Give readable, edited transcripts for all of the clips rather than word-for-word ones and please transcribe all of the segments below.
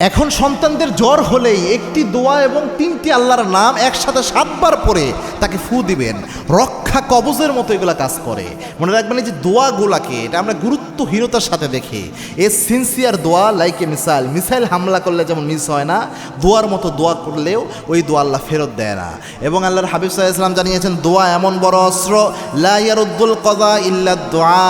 এখন সন্তানদের জ্বর হলেই একটি দোয়া এবং 3টি আল্লাহর নাম একসাথে 7 বার পরে তাকে ফু দিবেন, রক্ষা কবজের মতো এগুলা কাজ করে। মনে রাখবেন এই যে দোয়াগুলাকে এটা আমরা গুরুত্বহীনতার সাথে দেখি। এ সিনসিয়ার দোয়া লাইক এ মিসাইল হামলা করলে যেমন মিস হয় না, দোয়ার মতো দোয়া করলেও ওই দোয়া আল্লাহ ফেরত দেয় না। এবং আল্লাহর হাবিব সাল্লাল্লাহু আলাইহি ওয়াসাল্লাম জানিয়েছেন, দোয়া এমন বড় অস্ত্র, লা ইয়ারুদ্দুল কযা ইল্লা দোয়া।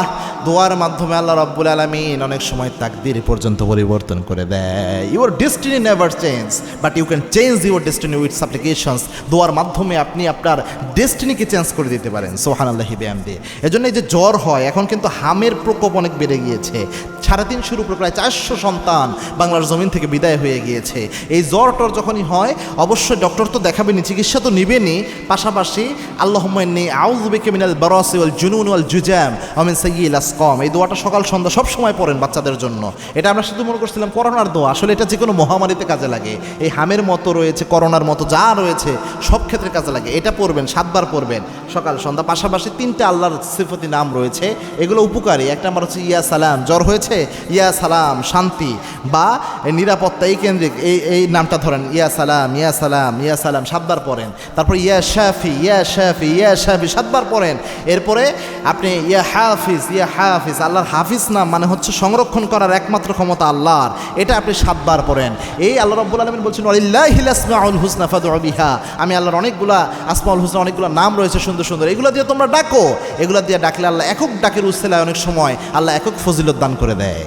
দোয়ার মাধ্যমে আল্লাহ রাব্বুল আলামিন অনেক সময় তাকদীর পর্যন্ত পরিবর্তন করে দেয়। Your destiny never change, but you can change your destiny with supplications. দোয়ার মাধ্যমে আপনি আপনার ডেস্টিনিকে চেঞ্জ করে দিতে পারেন। সুবহানাল্লাহি বিহামদিহি। এজন্য এই যে জ্বর হয়, এখন কিন্তু হামের প্রকোপ অনেক বেড়ে গিয়েছে। 350 উপরে প্রায় 400 সন্তান বাংলার জমিন থেকে বিদায় হয়ে গিয়েছে। এই জ্বর টর যখনই হয় অবশ্যই ডক্টর তো দেখাবেনি, চিকিৎসা তো নেবেনই, পাশাপাশি আল্লাহুম্মা ইন্নী আউযু বিকা মিনাল বারাসি ওয়াল জুনুন ওয়াল জুজাম ওয়া মিন সাইয়্যিল আসকাম। এই দোয়াটা সকাল সন্ধ্যা সব সময় পড়েন বাচ্চাদের জন্য। এটা আমরা শুধু মনে করছিলাম করোনার দোয়া, আসলে এটা যে কোনো মহামারীতে কাজে লাগে। এই হামের মতো রয়েছে, করোনার মতো যা রয়েছে সব ক্ষেত্রে কাজে লাগে। এটা পড়বেন, 7 বার পড়বেন সকাল সন্ধ্যা। পাশাপাশি 3টে আল্লাহর সিফতি নাম রয়েছে, এগুলো উপকারী। একটা আমার হচ্ছে ইয়া সালাম, জ্বর হয়েছে ইয়া সালাম শান্তি বা নিরাপত্তা, এই কেন্দ্রিক এই নামটা ধরেন, ইয়া সালাম ইয়া সালাম ইয়া সালাম 7 বার পড়েন। তারপর ইয়া শাফি ইয়া শাফি ইয়া শাফি 7 বার পড়েন। এরপরে আপনি ইয়া হাফিজ ইয়া হাফিজ, আল্লাহর হাফিজ নাম মানে হচ্ছে সংরক্ষণ করার একমাত্র ক্ষমতা আল্লাহর, এটা আপনি 7 বার পড়েন। এই আল্লাহ রাব্বুল আলামিন বলছেন, ওয়ালিল্লাহিল আসমাউল হুসনা ফাদউ বিহা। আমি আল্লাহর অনেকগুলা আসমাউল হুসনা, অনেকগুলো নাম রয়েছে সুন্দর সুন্দর, এগুলো দিয়ে তোমরা ডাকো। এগুলো দিয়ে ডাকলে আল্লাহ একক ডাকের উসিলায় অনেক সময় আল্লাহ একক ফজিলত দান করে দেয়।